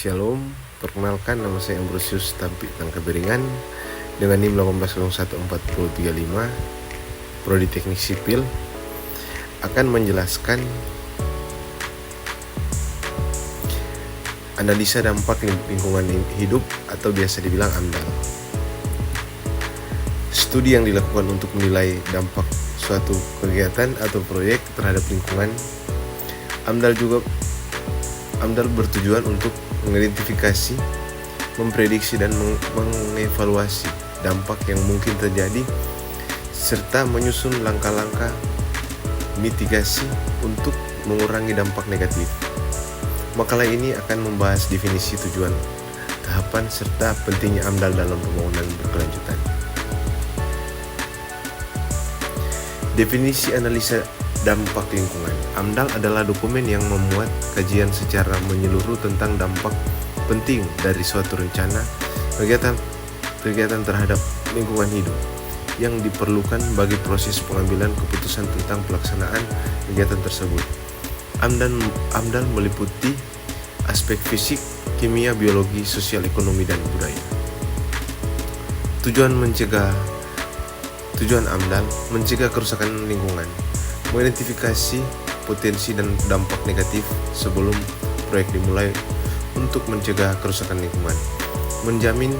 Shalom, perkenalkan nama saya Ambrosius Tampi Tangkaberingan dengan NIM 1801435 Prodi Teknik Sipil akan menjelaskan analisa dampak lingkungan hidup atau biasa dibilang AMDAL. Studi yang dilakukan untuk menilai dampak suatu kegiatan atau proyek terhadap lingkungan. AMDAL bertujuan untuk mengidentifikasi, memprediksi dan mengevaluasi dampak yang mungkin terjadi serta menyusun langkah-langkah mitigasi untuk mengurangi dampak negatif. Makalah ini akan membahas definisi tujuan, tahapan serta pentingnya AMDAL dalam pembangunan berkelanjutan. Definisi analisa dampak lingkungan. AMDAL adalah dokumen yang memuat kajian secara menyeluruh tentang dampak penting dari suatu rencana kegiatan terhadap lingkungan hidup yang diperlukan bagi proses pengambilan keputusan tentang pelaksanaan kegiatan tersebut. AMDAL meliputi aspek fisik, kimia, biologi, sosial, ekonomi, dan budaya. Tujuan AMDAL mencegah kerusakan lingkungan, mengidentifikasi potensi dan dampak negatif sebelum proyek dimulai untuk mencegah kerusakan lingkungan, menjamin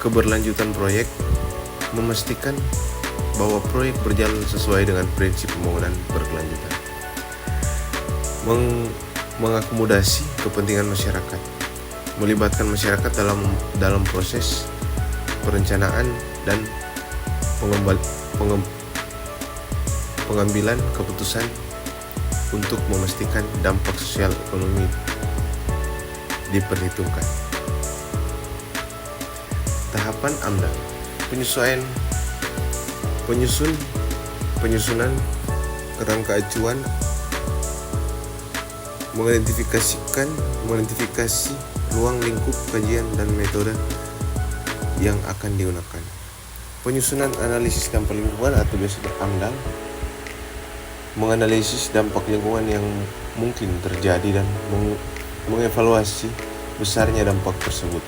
keberlanjutan proyek, memastikan bahwa proyek berjalan sesuai dengan prinsip pembangunan berkelanjutan, mengakomodasi kepentingan masyarakat, melibatkan masyarakat dalam proses perencanaan dan pengambilan keputusan untuk memastikan dampak sosial ekonomi diperhitungkan. Tahapan AMDAL: penyusunan kerangka acuan, mengidentifikasi ruang lingkup kajian dan metode yang akan digunakan. Penyusunan analisis dampak lingkungan atau biasanya AMDAL menganalisis dampak lingkungan yang mungkin terjadi dan mengevaluasi besarnya dampak tersebut.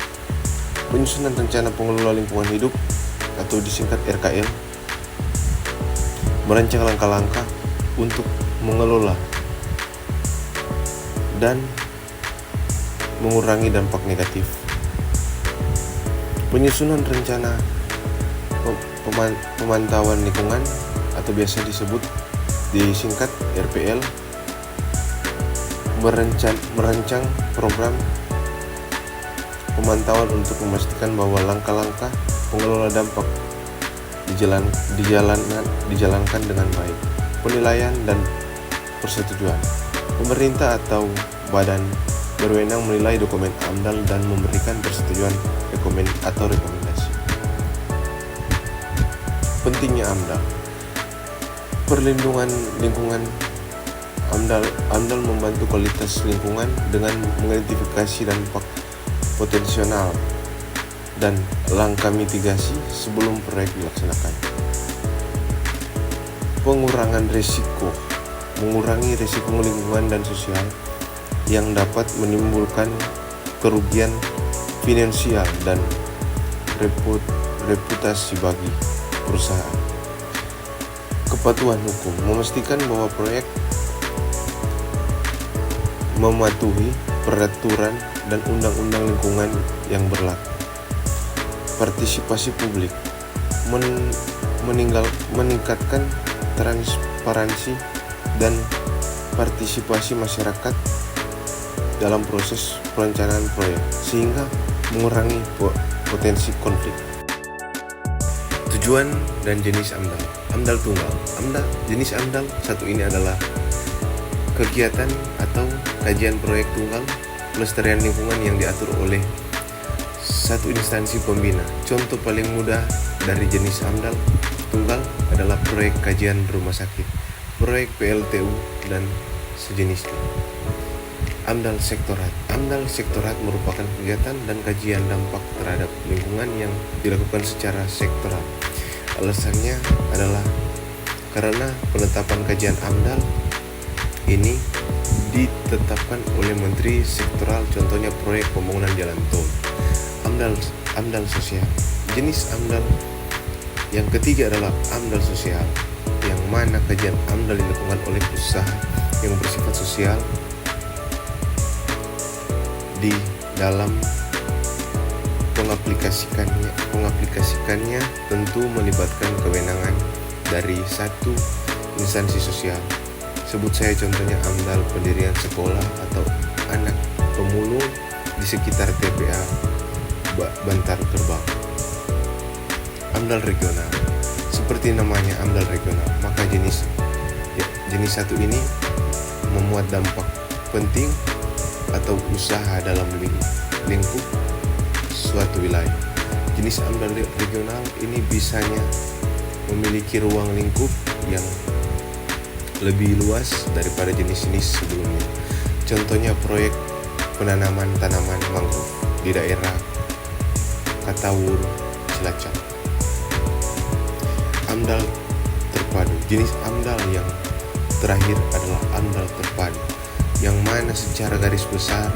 Penyusunan rencana pengelola lingkungan hidup atau disingkat RKL, merancang langkah-langkah untuk mengelola dan mengurangi dampak negatif. Penyusunan rencana pemantauan lingkungan atau biasa disingkat RPL, merancang program pemantauan untuk memastikan bahwa langkah-langkah pengelola dampak dijalankan dengan baik. Penilaian dan persetujuan. Pemerintah atau badan berwenang menilai dokumen AMDAL dan memberikan persetujuan rekomendasi. Pentingnya AMDAL. Perlindungan lingkungan. AMDAL membantu kualitas lingkungan dengan mengidentifikasi dampak potensial dan langkah mitigasi sebelum proyek dilaksanakan. Mengurangi risiko lingkungan dan sosial yang dapat menimbulkan kerugian finansial dan reputasi bagi perusahaan. Kepatuhan hukum, memastikan bahwa proyek mematuhi peraturan dan undang-undang lingkungan yang berlaku. Partisipasi publik, meningkatkan transparansi dan partisipasi masyarakat dalam proses perencanaan proyek sehingga mengurangi potensi konflik. Tujuan dan jenis AMDAL. AMDAL tunggal. Jenis AMDAL satu ini adalah kegiatan atau kajian proyek tunggal pelestarian lingkungan yang diatur oleh satu instansi pembina. Contoh paling mudah dari jenis AMDAL tunggal adalah proyek kajian rumah sakit, proyek PLTU dan sejenisnya. AMDAL sektorat. AMDAL sektorat merupakan kegiatan dan kajian dampak terhadap lingkungan yang dilakukan secara sektoral. Alasannya adalah karena penetapan kajian AMDAL ini ditetapkan oleh menteri sektoral, contohnya proyek pembangunan jalan tol. AMDAL sosial. Jenis AMDAL yang ketiga adalah AMDAL sosial, yang mana kajian AMDAL dilakukan oleh usaha yang bersifat sosial di dalam pengaplikasikannya tentu melibatkan kewenangan dari satu instansi sosial. Sebut saya contohnya AMDAL pendirian sekolah atau anak pemulung di sekitar TPA Bantar Gerbang. AMDAL regional. Seperti namanya AMDAL regional, maka jenis satu ini memuat dampak penting atau usaha dalam lingkup suatu wilayah. Jenis AMDAL regional ini bisanya memiliki ruang lingkup yang lebih luas daripada jenis-jenis sebelumnya. Contohnya proyek penanaman tanaman mangrove di daerah Katawur, Cilacap. AMDAL terpadu. Jenis AMDAL yang terakhir adalah AMDAL terpadu, yang mana secara garis besar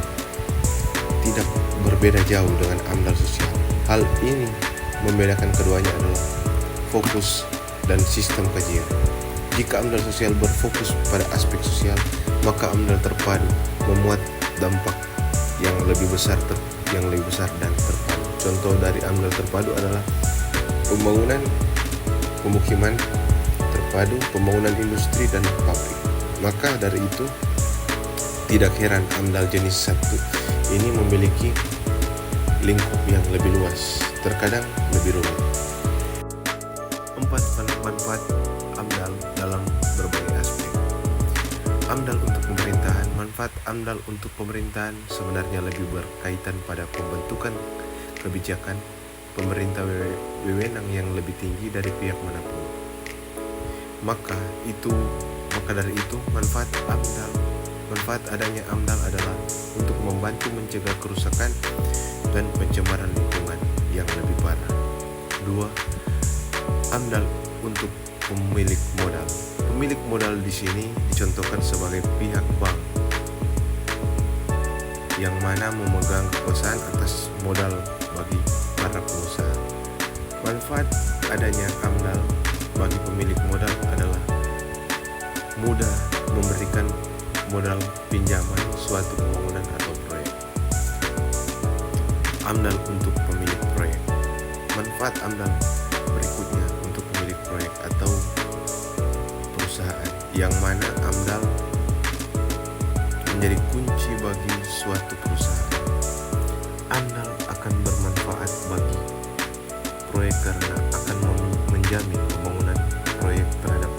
tidak berbeda jauh dengan AMDAL sosial. Hal ini membedakan keduanya adalah fokus dan sistem kajian. Jika AMDAL sosial berfokus pada aspek sosial, maka AMDAL terpadu memuat dampak yang lebih besar dan terpadu. Contoh dari AMDAL terpadu adalah pembangunan pemukiman terpadu, pembangunan industri dan pabrik. Maka dari itu tidak heran AMDAL jenis satu ini memiliki lingkup yang lebih luas, terkadang lebih rumit. 4. Manfaat AMDAL dalam berbagai aspek. AMDAL untuk pemerintahan. Manfaat AMDAL untuk pemerintahan sebenarnya lebih berkaitan pada pembentukan kebijakan pemerintah wewenang yang lebih tinggi dari pihak manapun. Maka dari itu manfaat adanya AMDAL adalah untuk membantu mencegah kerusakan dan pencemaran lingkungan yang lebih parah. 2. AMDAL untuk pemilik modal. Pemilik modal di sini dicontohkan sebagai pihak bank yang mana memegang kekuasaan atas modal bagi para pengusaha. Manfaat adanya AMDAL bagi pemilik modal adalah mudah memberikan modal pinjaman suatu pembangunan atau proyek. AMDAL untuk pemilik proyek. Manfaat AMDAL berikutnya untuk pemilik proyek atau perusahaan, yang mana AMDAL menjadi kunci bagi suatu perusahaan. AMDAL akan bermanfaat bagi proyek karena akan menjamin pembangunan proyek terhadap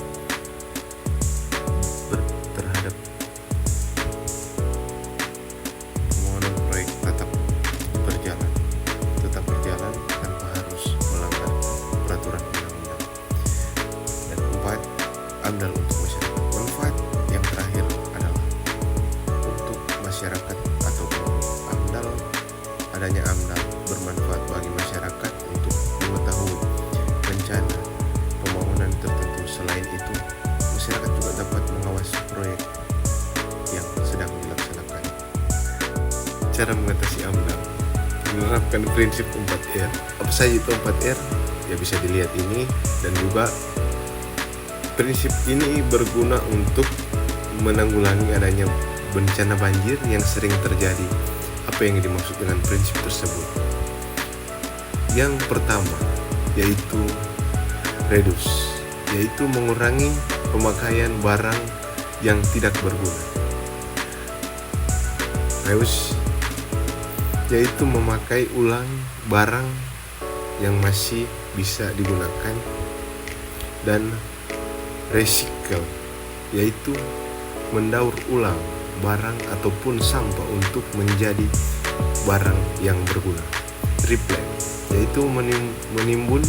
pembangunan proyek tetap berjalan tanpa harus melanggar peraturan undang-undang. Dan 4. AMDAL untuk masyarakat. Manfaat yang terakhir adalah untuk masyarakat atau AMDAL. Adanya AMDAL bermanfaat bagi masyarakat untuk mengetahui rencana pembangunan tertentu. Selain itu, masyarakat juga dapat mengawasi proyek yang sedang dilaksanakan. Cara mengatasi AMDAL: menerapkan prinsip 4R. Apa saja itu 4R? Ya bisa dilihat ini, dan juga prinsip ini berguna untuk menanggulangi adanya bencana banjir yang sering terjadi. Apa yang dimaksud dengan prinsip tersebut? Yang pertama yaitu reduce, yaitu mengurangi pemakaian barang yang tidak berguna. Reuse yaitu memakai ulang barang yang masih bisa digunakan. Dan recycle yaitu mendaur ulang barang ataupun sampah untuk menjadi barang yang berguna. Replant yaitu menimbun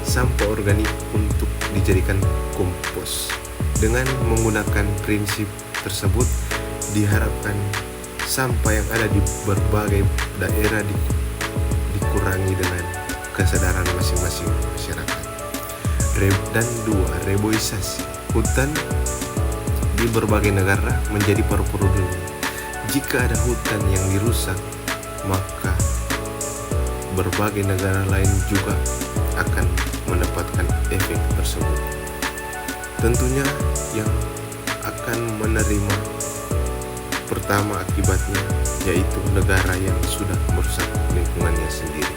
sampah organik untuk dijadikan kompos. Dengan menggunakan prinsip tersebut, diharapkan sampah yang ada di berbagai daerah dikurangi dengan kesadaran masing-masing masyarakat. Dan 2. Reboisasi. Hutan di berbagai negara menjadi paru-paru dunia. Jika ada hutan yang dirusak, maka berbagai negara lain juga akan mendapatkan efek tersebut. Tentunya yang akan menerima pertama akibatnya yaitu negara yang sudah merusak lingkungannya sendiri.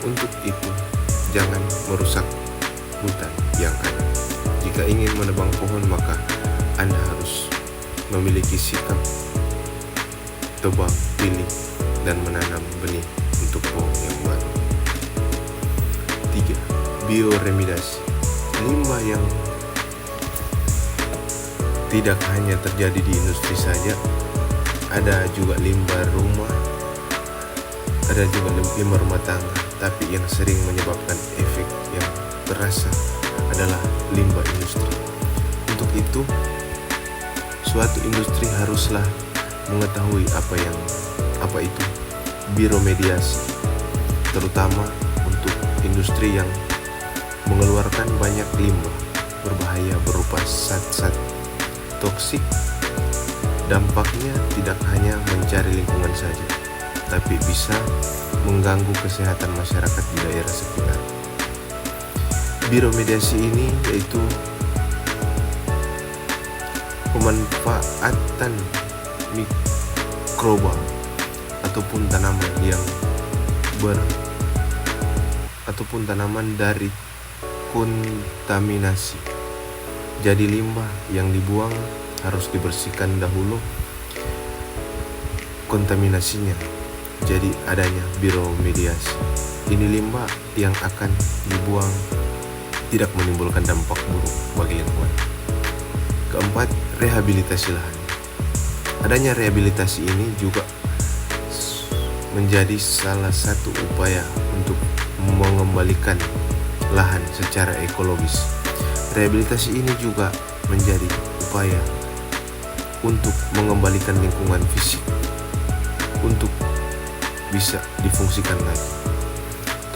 Untuk itu, jangan merusak hutan yang ada. Jika ingin menebang pohon, maka Anda harus memiliki sikap tebang pilih dan menanam benih untuk pohon yang baru. 3. Bioremediasi. Limbah yang tidak hanya terjadi di industri saja, ada juga limbah rumah, ada juga limbah rumah tangga, tapi yang sering menyebabkan efek yang terasa adalah limbah industri. Untuk itu, suatu industri haruslah mengetahui apa itu bioremediasi, terutama untuk industri yang mengeluarkan banyak limbah berbahaya berupa zat-zat toksik. Dampaknya tidak hanya mencari lingkungan saja, tapi bisa mengganggu kesehatan masyarakat di daerah sekitar. Bioremediasi ini yaitu pemanfaatan mikroba ataupun tanaman dari kontaminasi. Jadi limbah yang dibuang harus dibersihkan dahulu kontaminasinya. Jadi adanya bioremediasi. Ini limbah yang akan dibuang tidak menimbulkan dampak buruk bagi lingkungan. Keempat, rehabilitasi lahan. Adanya rehabilitasi ini juga menjadi salah satu upaya untuk mengembalikan lahan secara ekologis. Rehabilitasi ini juga menjadi upaya untuk mengembalikan lingkungan fisik untuk bisa difungsikan lagi.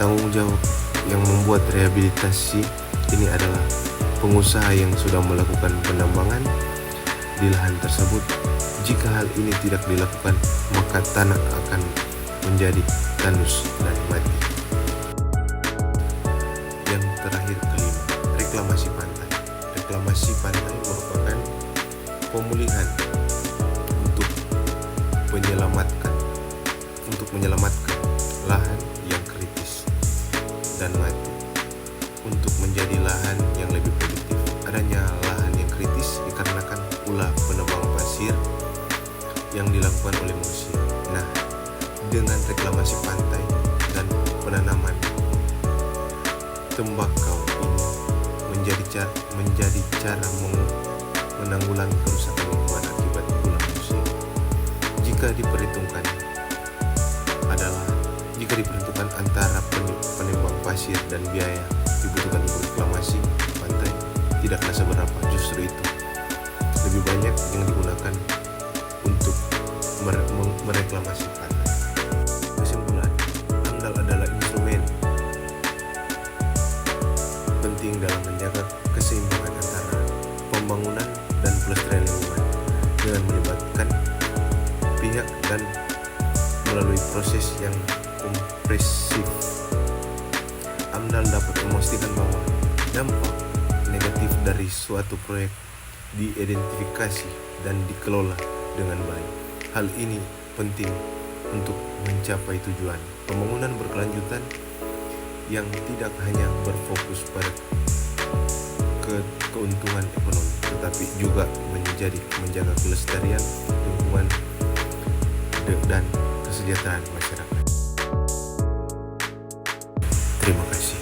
Tanggung jawab yang membuat rehabilitasi ini adalah pengusaha yang sudah melakukan penambangan di lahan tersebut. Jika hal ini tidak dilakukan, maka tanah akan menjadi tandus dan mati. Yang terakhir, kelima, reklamasi pantai. Reklamasi pantai merupakan pemulihan untuk menyelamatkan lahan yang kritis dan mati untuk menjadi lahan yang lebih produktif. Adanya lahan yang kritis dikarenakan ulah penebang pasir yang dilakukan oleh manusia. Nah, dengan reklamasi pantai dan penanaman tembakau ini menjadi cara menanggulangi kerusakan lingkungan akibat ulah manusia. Jika diperhitungkan antara penebang pasir dan biaya dibutuhkan untuk reklamasi pantai tidaklah seberapa. Justru itu lebih banyak yang digunakan untuk mereklamasi pantai. Kesimpulan, AMDAL adalah instrumen penting dalam menjaga keseimbangan antara pembangunan dan pelestarian lingkungan dengan melibatkan pihak dan melalui proses yang komprehensif. AMDAL dapat memastikan bahwa dampak negatif dari suatu proyek diidentifikasi dan dikelola dengan baik. Hal ini penting untuk mencapai tujuan pembangunan berkelanjutan yang tidak hanya berfokus pada keuntungan ekonomi, tetapi juga menjaga kelestarian lingkungan dan kesejahteraan masyarakat. Terima kasih.